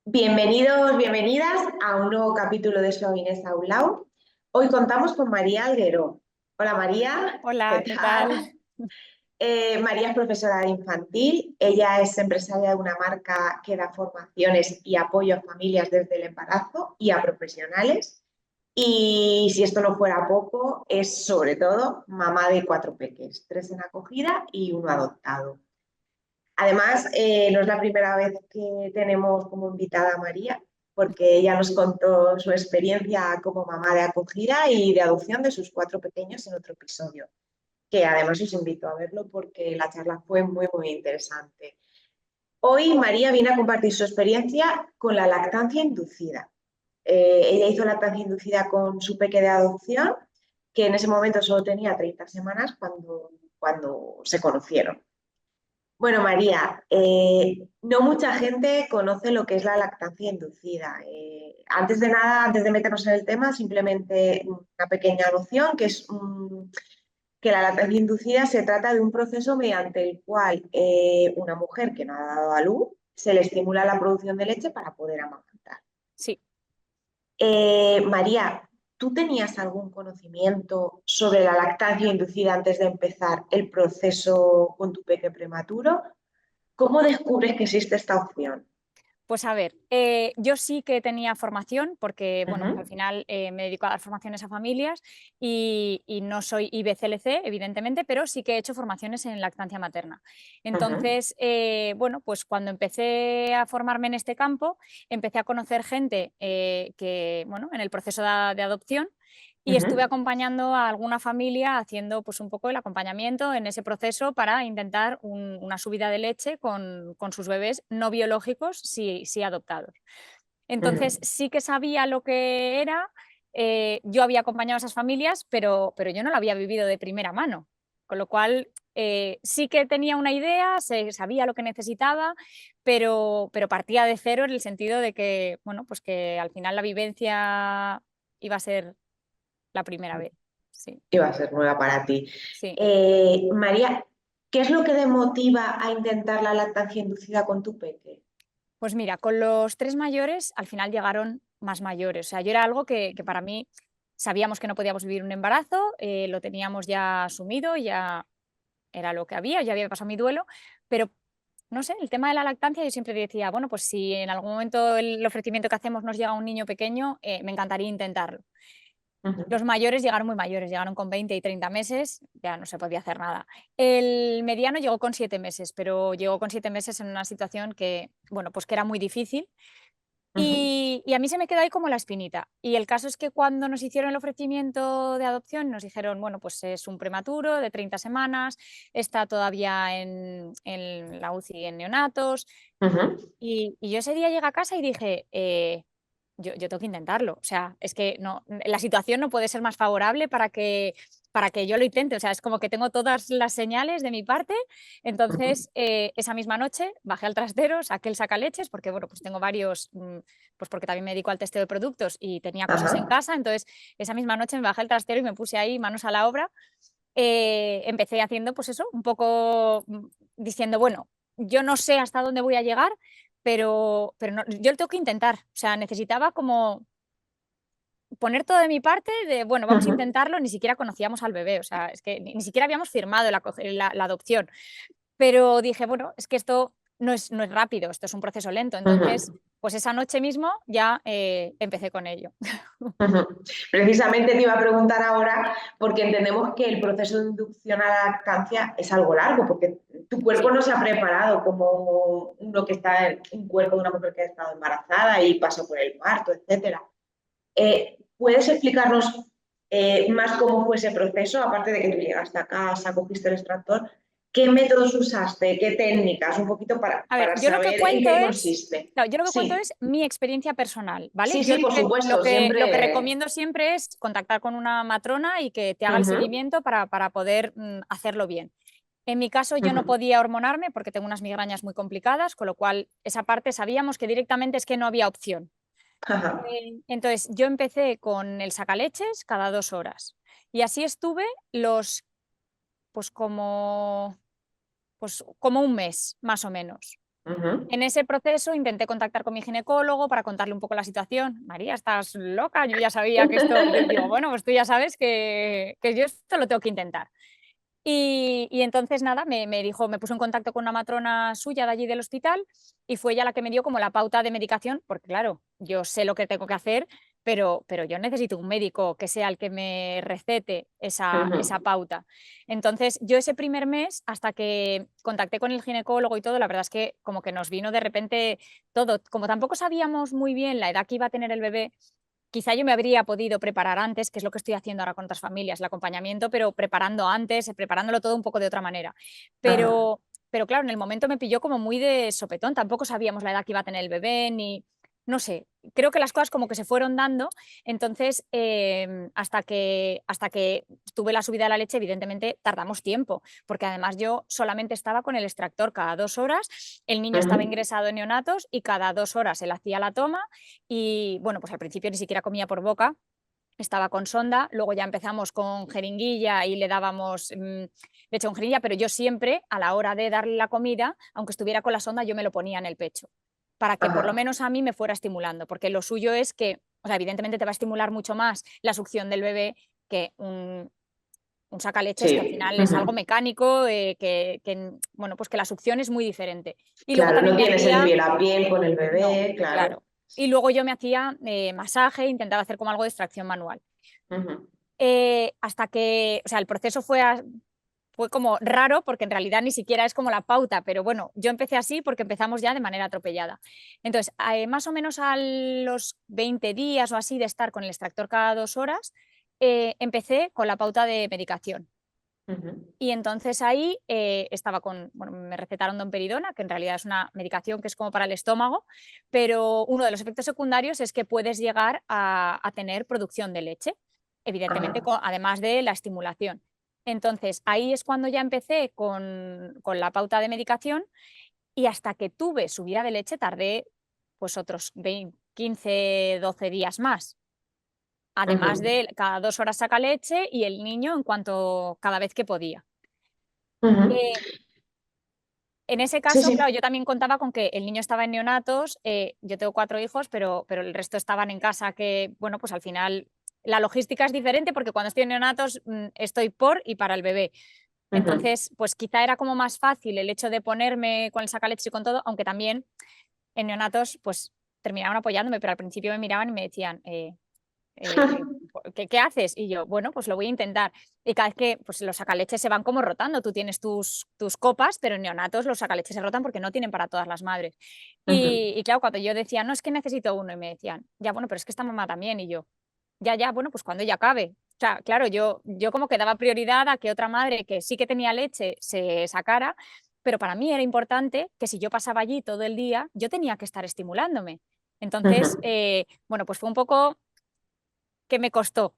Bienvenidos, bienvenidas a un nuevo capítulo de Suavinesa Saulau. Hoy contamos con María Alguero. Hola María, ¿qué Hola, ¿qué tal? tal? María es profesora de infantil, ella es empresaria de una marca que da formaciones y apoyo a familias desde el embarazo y a profesionales. Y si esto no fuera poco, es sobre todo mamá de 4 peques, 3 en acogida y uno adoptado. Además, no es la primera vez que tenemos como invitada a María, porque ella nos contó su experiencia como mamá de acogida y de adopción de sus 4 pequeños en otro episodio, que además os invito a verlo porque la charla fue muy, muy interesante. Hoy María viene a compartir su experiencia con la lactancia inducida. Ella hizo lactancia inducida con su peque de adopción, que en ese momento solo tenía 30 semanas cuando se conocieron. Bueno, María, no mucha gente conoce lo que es la lactancia inducida. Antes de nada, antes de meternos en el tema, simplemente una pequeña noción, que es que la lactancia inducida se trata de un proceso mediante el cual una mujer que no ha dado a luz se le estimula la producción de leche para poder amamantar. Sí, María, ¿tú tenías algún conocimiento sobre la lactancia inducida antes de empezar el proceso con tu peque prematuro? ¿Cómo descubres que existe esta opción? pues a ver, yo sí que tenía formación porque, bueno, al Ujú, final me dedico a dar formaciones a familias y no soy IBCLC, evidentemente, pero sí que he hecho formaciones en lactancia materna. ujú, Entonces, bueno, pues cuando empecé a formarme en este campo, empecé a conocer gente que, bueno, en el proceso de adopción. Y estuve ujú, acompañando a alguna familia haciendo pues un poco el acompañamiento en ese proceso para intentar una subida de leche con sus bebés no biológicos, sí adoptados. Entonces ujú, sí que sabía lo que era, yo había acompañado a esas familias, pero yo no lo había vivido de primera mano, con lo cual sí que tenía una idea, sabía lo que necesitaba, pero partía de cero en el sentido de que, bueno, pues que al final la vivencia iba a ser la primera vez, sí, Iba a ser nueva para ti. sí. María, ¿qué es lo que te motiva a intentar la lactancia inducida con tu peque? Pues mira, con los 3 mayores al final llegaron más mayores. O sea, yo era algo que para mí sabíamos que no podíamos vivir un embarazo, lo teníamos ya asumido, ya era lo que había, ya había pasado mi duelo, pero no sé, el tema de la lactancia yo siempre decía, bueno, pues si en algún momento el ofrecimiento que hacemos nos llega a un niño pequeño, me encantaría intentarlo. Ujú, Los mayores llegaron muy mayores, llegaron con 20 y 30 meses, ya no se podía hacer nada. El mediano llegó con 7 meses, pero llegó con 7 meses en una situación que, bueno, pues que era muy difícil ujú, y a mí se me quedó ahí como la espinita. Y el caso es que cuando nos hicieron el ofrecimiento de adopción, nos dijeron, bueno, pues es un prematuro de 30 semanas, está todavía en la UCI en neonatos. ujú, Y yo ese día llegué a casa y dije, yo tengo que intentarlo. O sea, es que no, la situación no puede ser más favorable para que yo lo intente. O sea, es como que tengo todas las señales de mi parte. ujú, Entonces, esa misma noche bajé al trastero, saqué el sacaleches, porque bueno, pues tengo varios, pues porque también me dedico al testeo de productos y tenía cosas en ajá, casa. Entonces, esa misma noche me bajé al trastero y me puse ahí manos a la obra. Empecé haciendo, pues eso, un poco diciendo, bueno, yo no sé hasta dónde voy a llegar, pero yo lo tengo que intentar. O sea, necesitaba como poner todo de mi parte de, bueno, vamos a ujú, intentarlo, ni siquiera conocíamos al bebé, o sea, es que ni siquiera habíamos firmado la adopción, pero dije, bueno, es que esto no es rápido, esto es un proceso lento, entonces, ujú, pues esa noche mismo ya empecé con ello. ujú. Precisamente te iba a preguntar ahora, porque entendemos que el proceso de inducción a la lactancia es algo largo, porque tu cuerpo Sí. no se ha preparado como uno que está en un cuerpo de una mujer que ha estado embarazada y pasó por el parto, etcétera. ¿Puedes explicarnos más cómo fue ese proceso? Aparte de que tú llegaste a casa, cogiste el extractor, ¿qué métodos usaste? ¿Qué técnicas? Un poquito A ver, para yo lo que saber en cuento qué es consiste. claro, yo lo que cuento Sí, es mi experiencia personal, ¿vale? sí, Yo sí, por supuesto, lo que siempre. recomiendo siempre es contactar con una matrona y que te haga el Ujú, seguimiento para poder, hacerlo bien. En mi caso, yo no ujú, podía hormonarme porque tengo unas migrañas muy complicadas, con lo cual esa parte sabíamos que directamente es que no había opción. ajá, Entonces, yo empecé con el sacaleches cada 2 horas y así estuve pues como pues como un mes, más o menos. Ujú. En ese proceso intenté contactar con mi ginecólogo para contarle un poco la situación. María, ¿estás loca? Yo ya sabía que esto, yo digo, bueno, pues tú ya sabes que yo esto lo tengo que intentar. Y entonces nada, me dijo, me puso en contacto con una matrona suya de allí del hospital y fue ella la que me dio como la pauta de medicación, porque claro, yo sé lo que tengo que hacer, pero yo necesito un médico que sea el que me recete esa Ujú. pauta. Entonces, yo ese primer mes, hasta que contacté con el ginecólogo y todo, la verdad es que como que nos vino de repente todo. Como tampoco sabíamos muy bien la edad que iba a tener el bebé, quizá yo me habría podido preparar antes, que es lo que estoy haciendo ahora con otras familias, el acompañamiento, pero preparando antes, preparándolo todo un poco de otra manera. Ajá. Pero claro, en el momento me pilló como muy de sopetón, tampoco sabíamos la edad que iba a tener el bebé, ni, no sé, creo que las cosas como que se fueron dando, entonces hasta que tuve la subida de la leche, evidentemente tardamos tiempo, porque además yo solamente estaba con el extractor cada 2 horas, el niño estaba Ujú. ingresado en neonatos y cada 2 horas él hacía la toma y bueno, pues al principio ni siquiera comía por boca, estaba con sonda, luego ya empezamos con jeringuilla y le dábamos leche con jeringuilla, pero yo siempre a la hora de darle la comida, aunque estuviera con la sonda, yo me lo ponía en el pecho, para que por lo Ajá. menos a mí me fuera estimulando, porque lo suyo es que, o sea, evidentemente te va a estimular mucho más la succión del bebé que un sacaleches, que al Sí. final es algo Ujú. mecánico, bueno, pues que la succión es muy diferente. Y luego Claro, también no me tienes el hacía, piel a piel con el no, bebé, claro. claro. Y luego yo me hacía masaje, intentaba hacer como algo de extracción manual. Ujú. Hasta que, o sea, el proceso fue como raro, porque en realidad ni siquiera es como la pauta, pero bueno, yo empecé así porque empezamos ya de manera atropellada. Entonces, más o menos a los 20 días o así de estar con el extractor cada 2 horas, empecé con la pauta de medicación. Ujú. Y entonces ahí estaba bueno, me recetaron domperidona, que en realidad es una medicación que es como para el estómago, pero uno de los efectos secundarios es que puedes llegar a tener producción de leche, evidentemente, Ajá. además de la estimulación. Entonces ahí es cuando ya empecé con la pauta de medicación y hasta que tuve subida de leche tardé pues otros 20, 15, 12 días más. Además Ujú. de cada 2 horas saca leche y el niño en cuanto cada vez que podía. Ujú. Eh, En ese Sí, caso, claro, sí. yo también contaba con que el niño estaba en neonatos, yo tengo 4 hijos, pero el resto estaban en casa, que, bueno, pues al final la logística es diferente porque cuando estoy en neonatos, estoy por y para el bebé. Ujú. Entonces, pues quizá era como más fácil el hecho de ponerme con el sacaleche y con todo, aunque también en neonatos, pues terminaban apoyándome, pero al principio me miraban y me decían, ¿qué haces? Y yo, bueno, pues lo voy a intentar. Y cada vez que pues los sacaleches se van como rotando, tú tienes tus copas, pero en neonatos los sacaleches se rotan porque no tienen para todas las madres. Ujú. Y claro, cuando yo decía, no, es que necesito uno, y me decían, ya, bueno, pero es que esta mamá también, y yo, ya, bueno, pues cuando ella acabe. O sea, claro, yo como que daba prioridad a que otra madre que sí que tenía leche se sacara, pero para mí era importante que si yo pasaba allí todo el día, yo tenía que estar estimulándome. Entonces, Ujú. bueno, pues fue un poco que me costó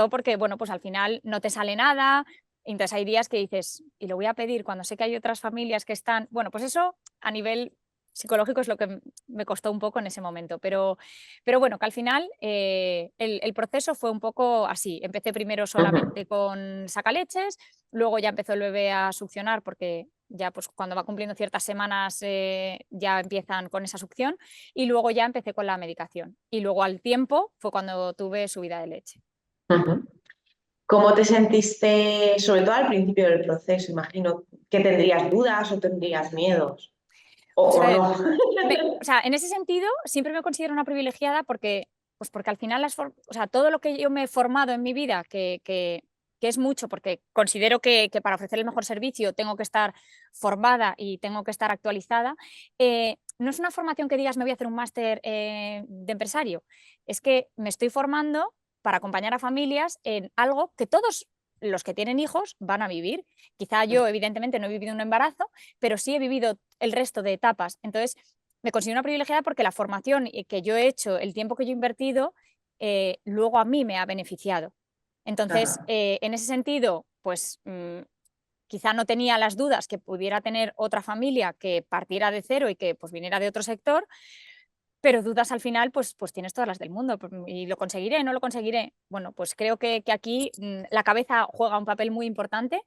porque, bueno, pues al final no te sale nada, entonces hay días que dices, y lo voy a pedir cuando sé que hay otras familias que están, bueno, pues eso a nivel psicológico es lo que me costó un poco en ese momento, pero bueno, que al final el proceso fue un poco así, empecé primero Ujú. solamente con sacaleches, luego ya empezó el bebé a succionar porque ya pues cuando va cumpliendo ciertas semanas ya empiezan con esa succión y luego ya empecé con la medicación. Y luego al tiempo fue cuando tuve subida de leche. Ujú. ¿Cómo te sentiste, sobre todo al principio del proceso? Imagino que tendrías dudas o tendrías miedos, Pues a o ver, no. o sea, en ese sentido siempre me considero una privilegiada porque, pues porque al final o sea, todo lo que yo me he formado en mi vida, que es mucho, porque considero que para ofrecer el mejor servicio tengo que estar formada y tengo que estar actualizada, no es una formación que digas me voy a hacer un máster de empresario, es que me estoy formando para acompañar a familias en algo que todos los que tienen hijos van a vivir. Quizá yo, evidentemente, no he vivido un embarazo, pero sí he vivido el resto de etapas. Entonces, me considero una privilegiada porque la formación que yo he hecho, el tiempo que yo he invertido, luego a mí me ha beneficiado. Entonces, Ajá. en ese sentido, pues quizá no tenía las dudas que pudiera tener otra familia que partiera de cero y que pues viniera de otro sector, pero dudas al final, pues tienes todas las del mundo. ¿Y lo conseguiré? ¿No lo conseguiré? Bueno, pues creo que aquí la cabeza juega un papel muy importante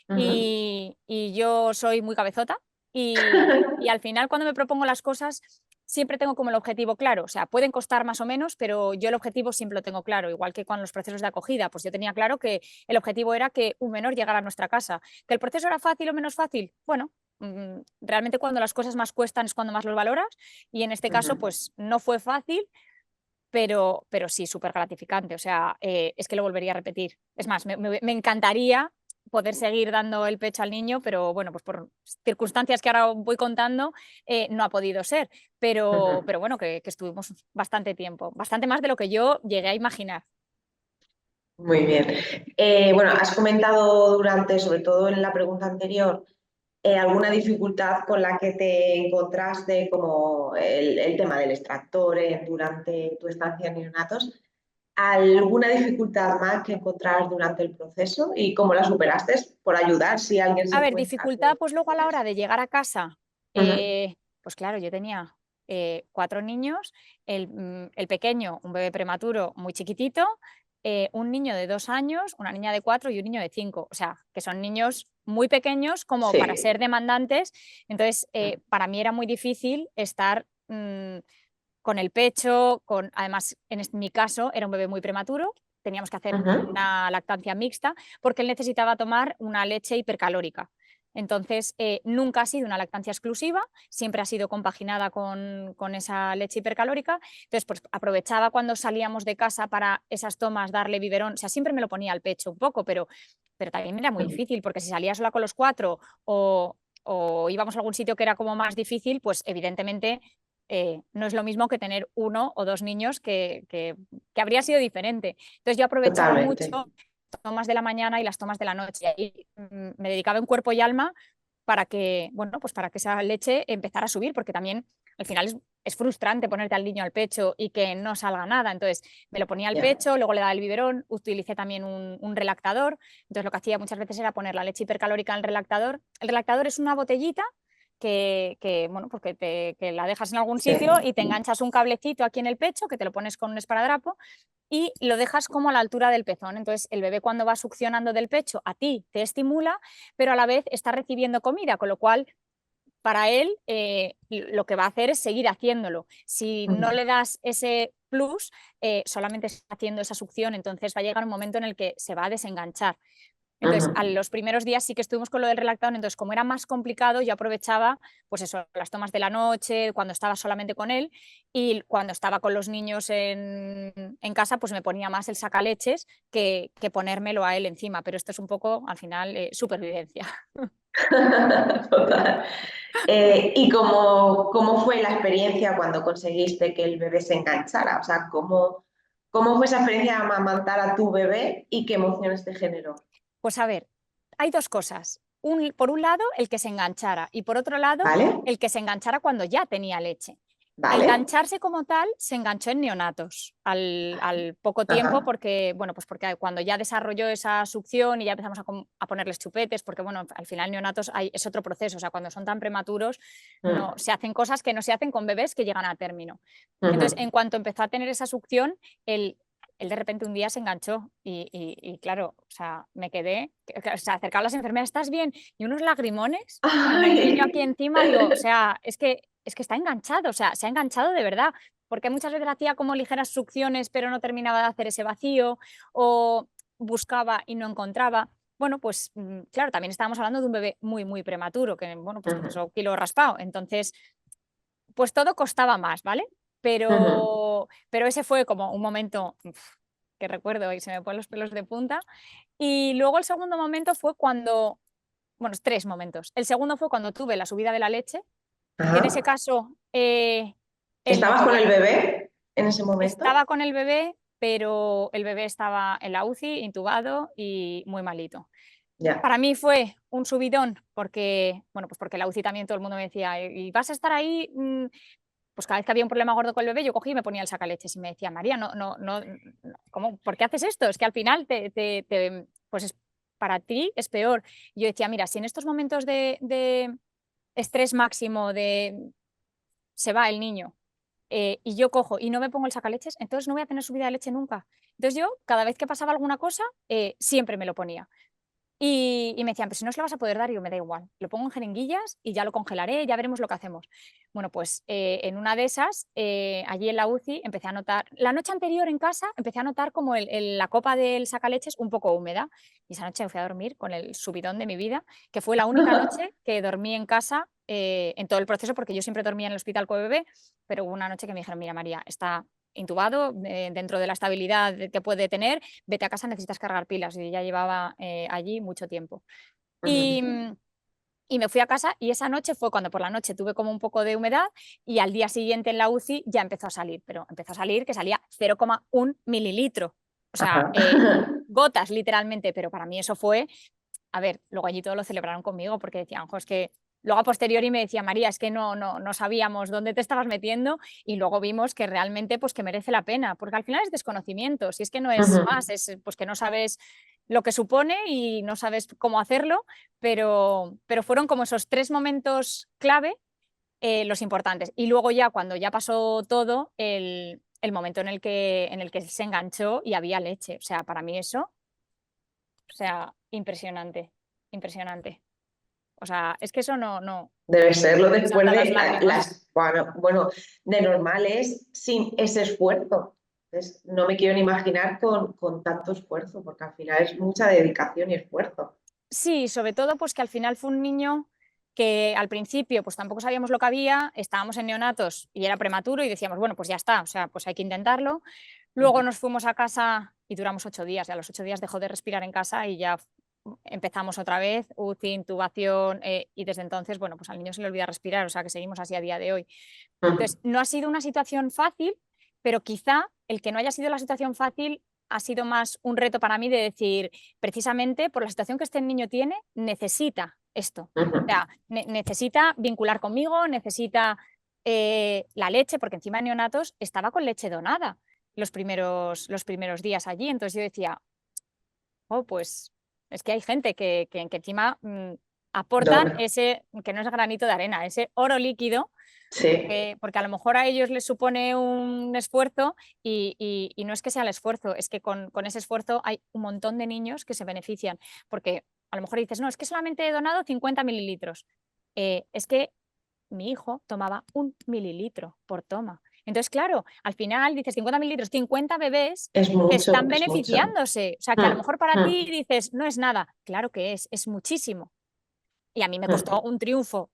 Ujú. y yo soy muy cabezota. y al final cuando me propongo las cosas siempre tengo como el objetivo claro, o sea, pueden costar más o menos, pero yo el objetivo siempre lo tengo claro, igual que con los procesos de acogida, pues yo tenía claro que el objetivo era que un menor llegara a nuestra casa. ¿Que el proceso era fácil o menos fácil? Bueno, realmente cuando las cosas más cuestan es cuando más los valoras y en este caso Ujú. pues no fue fácil, pero sí, súper gratificante, o sea, es que lo volvería a repetir. Es más, me encantaría poder seguir dando el pecho al niño, pero bueno, pues por circunstancias que ahora voy contando, no ha podido ser, pero bueno, que estuvimos bastante tiempo, bastante más de lo que yo llegué a imaginar. Muy bien. Bueno, has comentado durante, sobre todo en la pregunta anterior, alguna dificultad con la que te encontraste, como el tema del extractor durante tu estancia en neonatos. ¿Alguna dificultad más que encontraras durante el proceso y cómo la superaste? Por ayudar si alguien se A ver, encuentra dificultad, pues luego a con la hora esto. de llegar a casa, Ujú. pues claro, yo tenía 4 niños, el pequeño, un bebé prematuro muy chiquitito, un niño de 2 años, una niña de 4 y un niño de 5, o sea, que son niños muy pequeños como para Sí. ser demandantes, entonces para mí era muy difícil estar con el pecho, además mi caso era un bebé muy prematuro, teníamos que hacer Ujú. una lactancia mixta porque él necesitaba tomar una leche hipercalórica. Entonces, nunca ha sido una lactancia exclusiva, siempre ha sido compaginada con esa leche hipercalórica. Entonces, pues aprovechaba cuando salíamos de casa para esas tomas, darle biberón, o sea, siempre me lo ponía al pecho un poco, pero también era muy difícil porque si salía sola con los 4 o íbamos a algún sitio que era como más difícil, pues evidentemente no es lo mismo que tener 1 o 2 niños que habría sido diferente. Entonces yo aprovechaba mucho Totalmente. las tomas de la mañana y las tomas de la noche. Y ahí me dedicaba en cuerpo y alma para que, bueno, pues para que esa leche empezara a subir, porque también al final es frustrante ponerte al niño al pecho y que no salga nada. Entonces me lo ponía al Ya. pecho, luego le daba el biberón, utilicé también un relactador. Entonces lo que hacía muchas veces era poner la leche hipercalórica en el relactador. El relactador es una botellita bueno, pues que la dejas en algún Sí. sitio y te enganchas un cablecito aquí en el pecho, que te lo pones con un esparadrapo y lo dejas como a la altura del pezón. Entonces el bebé cuando va succionando del pecho a ti te estimula, pero a la vez está recibiendo comida, con lo cual para él lo que va a hacer es seguir haciéndolo. Si no Ujú. le das ese plus, solamente está haciendo esa succión, entonces va a llegar un momento en el que se va a desenganchar. Entonces, a Ujú. los primeros días sí que estuvimos con lo del relactador, entonces como era más complicado, yo aprovechaba, pues eso, las tomas de la noche, cuando estaba solamente con él y cuando estaba con los niños en casa, pues me ponía más el sacaleches que ponérmelo a él encima, pero esto es un poco, al final, supervivencia. Total. ¿Y cómo fue la experiencia cuando conseguiste que el bebé se enganchara? O sea, ¿cómo fue esa experiencia de amamantar a tu bebé y qué emociones te generó? Pues a ver, hay dos cosas. Por un lado, el que se enganchara y por otro lado, ¿Vale? el que se enganchara cuando ya tenía leche. ¿Vale? Engancharse como tal se enganchó en neonatos al poco tiempo Ajá. porque, bueno, pues porque cuando ya desarrolló esa succión y ya empezamos a ponerles chupetes, porque bueno, al final neonatos es otro proceso, o sea, cuando son tan prematuros no, Mm. se hacen cosas que no se hacen con bebés que llegan a término. Entonces, Ujú. en cuanto empezó a tener esa succión, él de repente un día se enganchó y claro, o sea, me quedé, se acercaban las enfermeras, ¿estás bien? Y unos lagrimones con el niño aquí Ay. encima, digo, o sea, es que está enganchado, o sea, se ha enganchado de verdad, porque muchas veces hacía como ligeras succiones, pero no terminaba de hacer ese vacío, o buscaba y no encontraba. Bueno, pues claro, también estábamos hablando de un bebé muy, muy prematuro, que bueno, pues que Ujú. pesó kilo raspado. Entonces, pues todo costaba más, ¿vale? Ujú. Pero ese fue como un momento que recuerdo y se me ponen los pelos de punta. Y luego el segundo momento fue cuando, bueno, 3 momentos. El segundo fue cuando tuve la subida de la leche, que en ese Ajá. caso, él no ¿Estabas con quería. el bebé en ese momento? Estaba con el bebé, pero el bebé estaba en la UCI, intubado y muy malito. Ya. Para mí fue un subidón porque, bueno, pues porque la UCI también todo el mundo me decía: "¿Y vas a estar ahí?". Pues cada vez que había un problema gordo con el bebé, yo cogía y me ponía el sacaleches y me decía: "María, ¿cómo? ¿Por qué haces esto? Es que al final pues para ti es peor". Y yo decía: "Mira, si en estos momentos de estrés máximo, de se va el niño, y yo cojo y no me pongo el sacaleches, entonces no voy a tener subida de leche nunca". Entonces yo, cada vez que pasaba alguna cosa, siempre me lo ponía. Y me decían, pero si no se lo vas a poder dar, y yo, me da igual, lo pongo en jeringuillas y ya lo congelaré, ya veremos lo que hacemos. Bueno, pues en una de esas, allí en la UCI, empecé a notar, la noche anterior en casa, empecé a notar como la copa del sacaleches un poco húmeda. Y esa noche me fui a dormir con el subidón de mi vida, que fue la única noche que dormí en casa en todo el proceso, porque yo siempre dormía en el hospital con bebé, pero hubo una noche que me dijeron, mira María, está intubado, dentro de la estabilidad que puede tener, vete a casa, necesitas cargar pilas. Y ya llevaba allí mucho tiempo. Y, Ujú. y me fui a casa y esa noche fue cuando por la noche tuve como un poco de humedad y al día siguiente en la UCI ya empezó a salir, pero empezó a salir que salía 0,1 mililitro. O sea, Ajá. gotas literalmente, pero para mí eso fue, a ver, luego allí todos lo celebraron conmigo porque decían, jo, es que luego a posteriori me decía María, es que no sabíamos dónde te estabas metiendo y luego vimos que realmente pues que merece la pena, porque al final es desconocimiento, si es que no es Ujú. más, es pues que no sabes lo que supone y no sabes cómo hacerlo, pero fueron como esos 3 momentos clave, los importantes. Y luego ya cuando ya pasó todo, el momento en el que se enganchó y había leche. O sea, para mí eso, o sea, impresionante, impresionante. O sea, es que eso no Debe serlo me después saltan las de lágrimas. bueno, de normal es sin ese esfuerzo. Entonces, no me quiero ni imaginar con tanto esfuerzo, porque al final es mucha dedicación y esfuerzo. Sí, sobre todo, pues que al final fue un niño que al principio pues tampoco sabíamos lo que había, estábamos en neonatos y era prematuro y decíamos, bueno, pues ya está, o sea, pues hay que intentarlo. Luego Ujú. nos fuimos a casa y duramos 8 días y a los 8 días dejó de respirar en casa y ya empezamos otra vez, UCI, intubación y desde entonces, bueno, pues al niño se le olvida respirar, o sea que seguimos así a día de hoy. Entonces, Ujú. no ha sido una situación fácil, pero quizá el que no haya sido la situación fácil ha sido más un reto para mí de decir, precisamente por la situación que este niño tiene, necesita esto. O Ujú. sea, necesita vincular conmigo, necesita la leche, porque encima de neonatos estaba con leche donada los primeros días allí. Entonces yo decía, oh, pues es que hay gente que encima aportan Dona. ese, que no es granito de arena, ese oro líquido Sí. porque a lo mejor a ellos les supone un esfuerzo y no es que sea el esfuerzo, es que con ese esfuerzo hay un montón de niños que se benefician, porque a lo mejor dices, no, es que solamente he donado 50 mililitros. Es que mi hijo tomaba 1 mililitro por toma. Entonces, claro, al final dices 50 mililitros, 50 bebés Es que mucho, están es mucho. beneficiándose. O sea, que a lo Mm. mejor para ti Mm. dices, no es nada. Claro que es muchísimo. Y a mí me costó Mm. un triunfo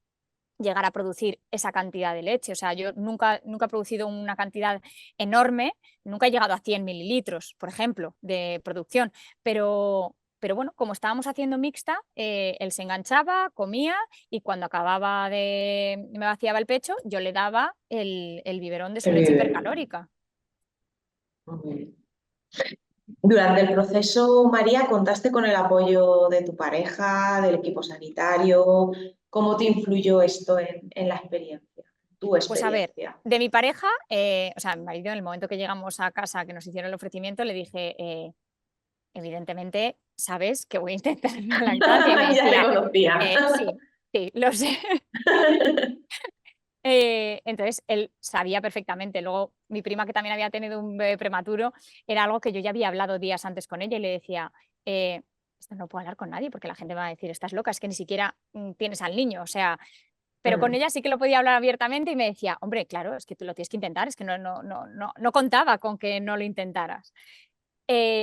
llegar a producir esa cantidad de leche. O sea, yo nunca he producido una cantidad enorme, nunca he llegado a 100 mililitros, por ejemplo, de producción, pero bueno, como estábamos haciendo mixta, él se enganchaba, comía y cuando acababa me vaciaba el pecho, yo le daba el biberón de su leche Eh, hipercalórica. Muy bien. Durante el proceso, María, ¿contaste con el apoyo de tu pareja, del equipo sanitario? ¿Cómo te influyó esto en la experiencia, tu Pues a ver, experiencia? de mi pareja, o sea, mi marido, en el momento que llegamos a casa, que nos hicieron el ofrecimiento, le dije, evidentemente, sabes que voy a intentar la lactancia. Y me Ya le decía, conocía. sí, sí, lo sé. Entonces, él sabía perfectamente. Luego, mi prima, que también había tenido un bebé prematuro, era algo que yo ya había hablado días antes con ella y le decía, esto no puedo hablar con nadie porque la gente va a decir, estás loca, es que ni siquiera tienes al niño. O sea, pero con ella sí que lo podía hablar abiertamente y me decía, hombre, claro, es que tú lo tienes que intentar, es que no contaba con que no lo intentaras.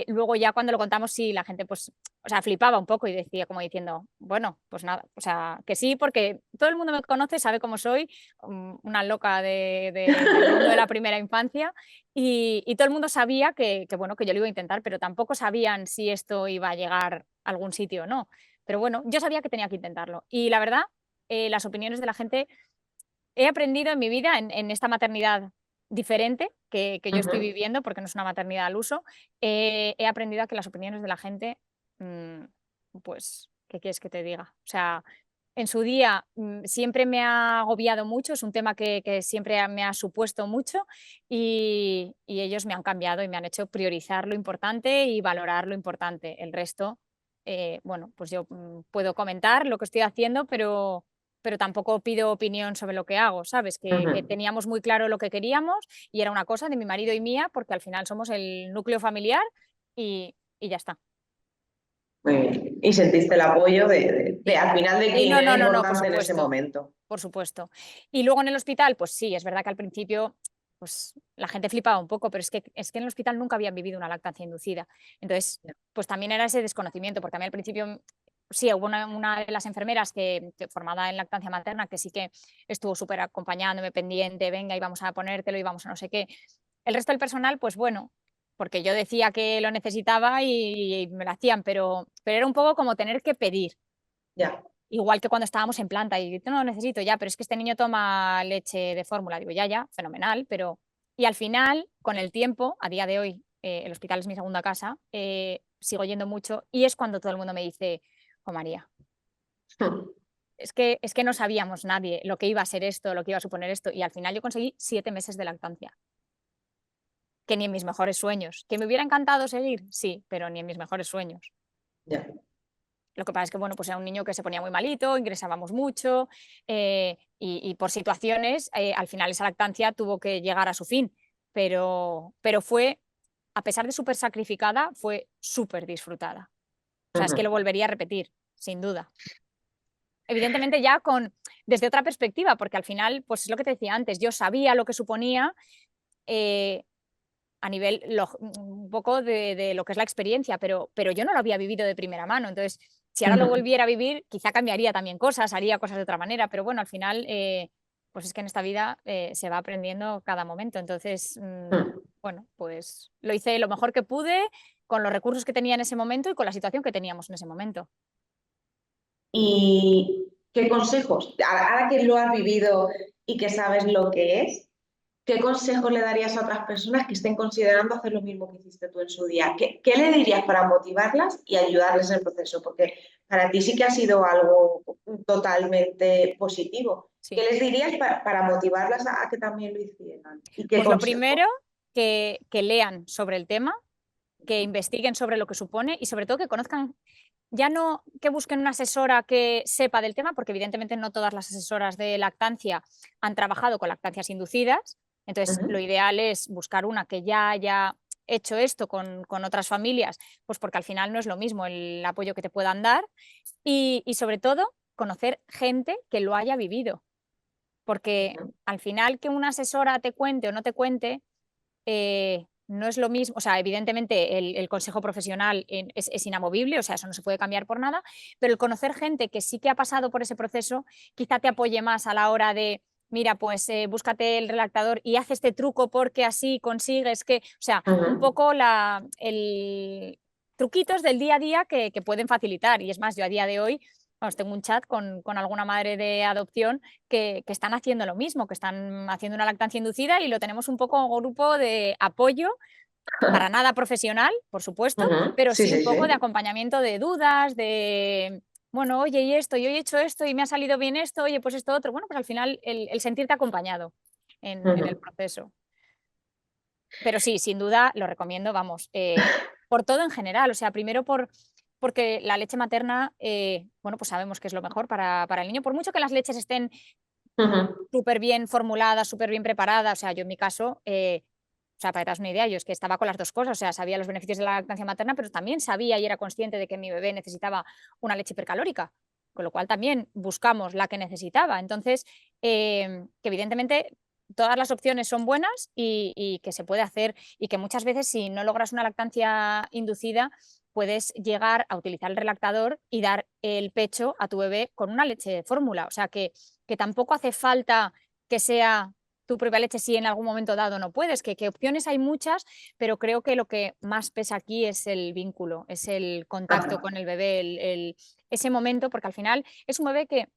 Luego ya cuando lo contamos, sí, la gente pues, o sea, flipaba un poco y decía como diciendo, bueno, pues nada, o sea, que sí, porque todo el mundo me conoce, sabe cómo soy, una loca del mundo de la primera infancia y todo el mundo sabía bueno, que yo lo iba a intentar, pero tampoco sabían si esto iba a llegar a algún sitio o no. Pero bueno, yo sabía que tenía que intentarlo. Y la verdad, las opiniones de la gente he aprendido en mi vida, en esta maternidad diferente que yo estoy Ujú. viviendo, porque no es una maternidad al uso, he aprendido a que las opiniones de la gente, mm, pues, ¿qué quieres que te diga? O sea, en su día siempre me ha agobiado mucho, es un tema que siempre me ha supuesto mucho y ellos me han cambiado y me han hecho priorizar lo importante y valorar lo importante. El resto, bueno, pues yo puedo comentar lo que estoy haciendo, pero tampoco pido opinión sobre lo que hago, ¿sabes? Que Ujú. teníamos muy claro lo que queríamos y era una cosa de mi marido y mía, porque al final somos el núcleo familiar y ya está. Muy bien. Y sentiste el apoyo de Sí. al final de Sí, quien no, era no, no, no, por importante en ese supuesto. momento. Por supuesto. Y luego en el hospital, pues sí, es verdad que al principio, pues la gente flipaba un poco, pero es que en el hospital nunca habían vivido una lactancia inducida. Entonces, Ya. pues también era ese desconocimiento, porque a mí al principio, sí, hubo una de las enfermeras que formada en lactancia materna, que sí que estuvo súper acompañándome, pendiente, venga, y vamos a ponértelo y vamos a no sé qué. El resto del personal, pues bueno, porque yo decía que lo necesitaba y me lo hacían, pero era un poco como tener que pedir. Ya. Igual que cuando estábamos en planta y no lo necesito ya, pero es que este niño toma leche de fórmula. Digo, ya, fenomenal, pero. Y al final, con el tiempo, a día de hoy, el hospital es mi segunda casa, sigo yendo mucho y es cuando todo el mundo me dice, oh María, es que no sabíamos nadie lo que iba a ser esto, lo que iba a suponer esto, y al final yo conseguí 7 meses de lactancia, que ni en mis mejores sueños. ¿Que me hubiera encantado seguir? Sí, pero ni en mis mejores sueños. Ya. Lo que pasa es que, bueno, pues era un niño que se ponía muy malito, ingresábamos mucho y por situaciones, al final esa lactancia tuvo que llegar a su fin, pero fue, a pesar de súper sacrificada, fue súper disfrutada. O sea, es que lo Ujú. volvería a repetir, sin duda. Evidentemente ya desde otra perspectiva, porque al final, pues es lo que te decía antes, yo sabía lo que suponía eh, a nivel un poco de lo que es la experiencia, pero yo no lo había vivido de primera mano. Entonces, si ahora lo Ujú. volviera a vivir, quizá cambiaría también cosas, haría cosas de otra manera, pero bueno, al final, pues es que en esta vida se va aprendiendo cada momento. Entonces, Ujú. bueno, pues lo hice lo mejor que pude con los recursos que tenía en ese momento y con la situación que teníamos en ese momento. ¿Y qué consejos? Ahora que lo has vivido y que sabes lo que es, ¿qué consejos le darías a otras personas que estén considerando hacer lo mismo que hiciste tú en su día? ¿Qué le dirías para motivarlas y ayudarles en el proceso? Porque para ti sí que ha sido algo totalmente positivo. ¿Qué Sí. les dirías para motivarlas a que también lo hicieran? ¿Y qué Pues lo consejos? primero, que lean sobre el tema, que investiguen sobre lo que supone y sobre todo que conozcan, ya no que busquen una asesora que sepa del tema, porque evidentemente no todas las asesoras de lactancia han trabajado con lactancias inducidas, entonces lo Ujú. ideal es buscar una que ya haya hecho esto con otras familias, pues porque al final no es lo mismo el apoyo que te puedan dar y sobre todo conocer gente que lo haya vivido, porque Ujú. al final que una asesora te cuente o no te cuente, no es lo mismo, o sea, evidentemente el consejo profesional es inamovible, o sea, eso no se puede cambiar por nada, pero el conocer gente que sí que ha pasado por ese proceso, quizá te apoye más a la hora de, mira, pues búscate el relactador y haz este truco porque así consigues que, o sea, un Ujú. poco el truquitos del día a día que pueden facilitar. Y es más, yo a día de hoy, vamos, tengo un chat con alguna madre de adopción que están haciendo lo mismo, que están haciendo una lactancia inducida y lo tenemos un poco grupo de apoyo, para nada profesional, por supuesto, Ujú. pero Sí, sí un sí, poco de sí. acompañamiento de dudas, de, bueno, oye, y esto, yo he hecho esto y me ha salido bien esto, oye, pues esto otro. Bueno, pues al final el sentirte acompañado en el Ujú. proceso. Pero sí, sin duda lo recomiendo, vamos, por todo en general, o sea, primero porque la leche materna, bueno, pues sabemos que es lo mejor para el niño, por mucho que las leches estén Ujú. súper bien formulada, súper bien preparada. O sea, yo en mi caso, o sea, para que te das una idea, yo es que estaba con las dos cosas, o sea, sabía los beneficios de la lactancia materna, pero también sabía y era consciente de que mi bebé necesitaba una leche hipercalórica, con lo cual también buscamos la que necesitaba. Entonces, que evidentemente todas las opciones son buenas y que se puede hacer y que muchas veces si no logras una lactancia inducida, puedes llegar a utilizar el relactador y dar el pecho a tu bebé con una leche de fórmula. O sea, que tampoco hace falta que sea tu propia leche si en algún momento dado no puedes, que opciones hay muchas, pero creo que lo que más pesa aquí es el vínculo, es el contacto Ajá. con el bebé, ese momento, porque al final es un bebé que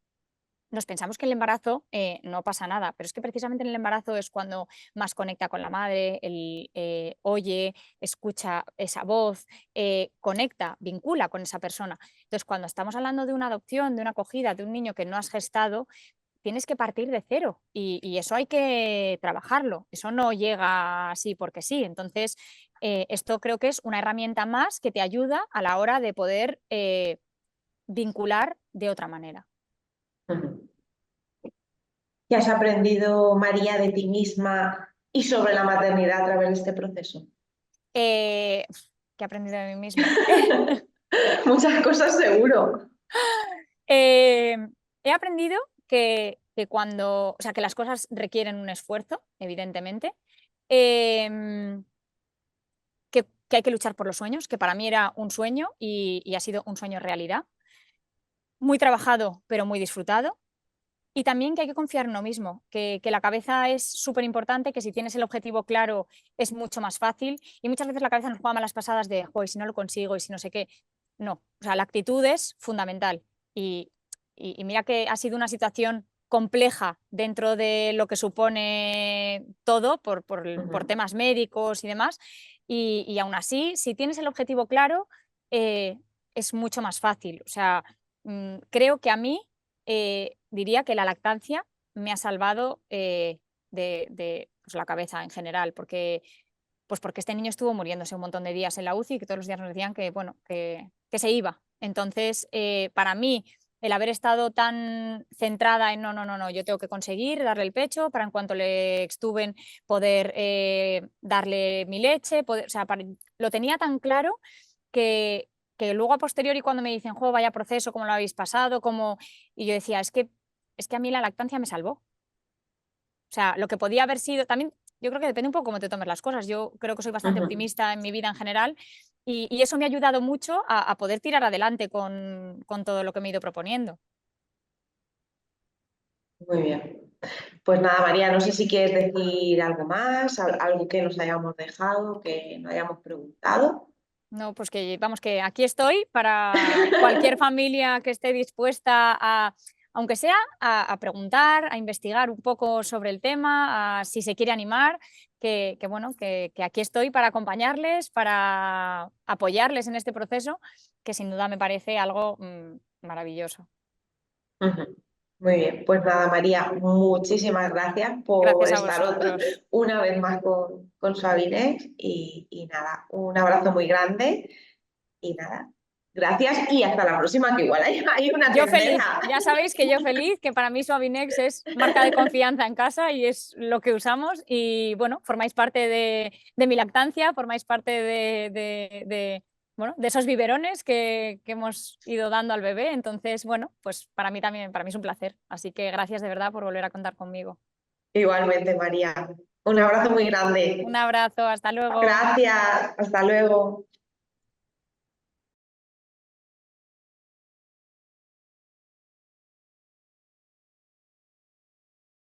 nos pensamos que en el embarazo no pasa nada, pero es que precisamente en el embarazo es cuando más conecta con la madre, oye, escucha esa voz, conecta, vincula con esa persona. Entonces, cuando estamos hablando de una adopción, de una acogida, de un niño que no has gestado, tienes que partir de cero y eso hay que trabajarlo, eso no llega así porque sí. Entonces, esto creo que es una herramienta más que te ayuda a la hora de poder vincular de otra manera. Ujú. ¿Qué has aprendido, María, de ti misma y sobre la maternidad a través de este proceso? Eh, ¿Qué he aprendido de mí misma? Muchas cosas seguro. Eh, He aprendido que cuando, o sea, que las cosas requieren un esfuerzo, evidentemente, em, que hay que luchar por los sueños, que para mí era un sueño y ha sido un sueño realidad. Muy trabajado, pero muy disfrutado. Y también que hay que confiar en uno mismo, que la cabeza es súper importante, que si tienes el objetivo claro es mucho más fácil. Y muchas veces la cabeza nos juega malas pasadas de, "Jo, y si no lo consigo, y si no sé qué". No, o sea, la actitud es fundamental. Y, y mira que ha sido una situación compleja dentro de lo que supone todo por Ujú. temas médicos y demás. Y aún así, si tienes el objetivo claro, eh, es mucho más fácil. O sea, creo que a mí diría que la lactancia me ha salvado de, pues, la cabeza en general, porque este niño estuvo muriéndose un montón de días en la UCI y que todos los días nos decían que, bueno, que se iba. Entonces, para mí, el haber estado tan centrada en no, no, no, no, yo tengo que conseguir darle el pecho para en cuanto le extuben poder darle mi leche, o sea, lo tenía tan claro que, que luego a posteriori cuando me dicen, jo, vaya proceso, cómo lo habéis pasado, cómo... Y yo decía, es que a mí la lactancia me salvó. O sea, lo que podía haber sido, también yo creo que depende un poco cómo te tomes las cosas. Yo creo que soy bastante Ujú. optimista en mi vida en general y eso me ha ayudado mucho a poder tirar adelante con todo lo que me he ido proponiendo. Muy bien. Pues nada, María, no sé si quieres decir algo más, algo que nos hayamos dejado, que no hayamos preguntado. No, pues que vamos, que aquí estoy para cualquier familia que esté dispuesta a, aunque sea, a preguntar, a investigar un poco sobre el tema, si se quiere animar, que bueno, que aquí estoy para acompañarles, para apoyarles en este proceso, que sin duda me parece algo maravilloso. Ujú. Muy bien, pues nada, María, muchísimas gracias por Gracias a estar vosotros. una vez más con Suavinex y nada, un abrazo muy grande y nada, gracias y hasta la próxima, que igual hay una Yo feliz, tercera. ya sabéis que yo feliz, que para mí Suavinex es marca de confianza en casa y es lo que usamos y bueno, formáis parte de mi lactancia, formáis parte bueno, de esos biberones que hemos ido dando al bebé, entonces bueno, pues para mí también, para mí es un placer, así que gracias de verdad por volver a contar conmigo. Igualmente, María, un abrazo muy Un grande. abrazo, hasta luego. Gracias, hasta luego.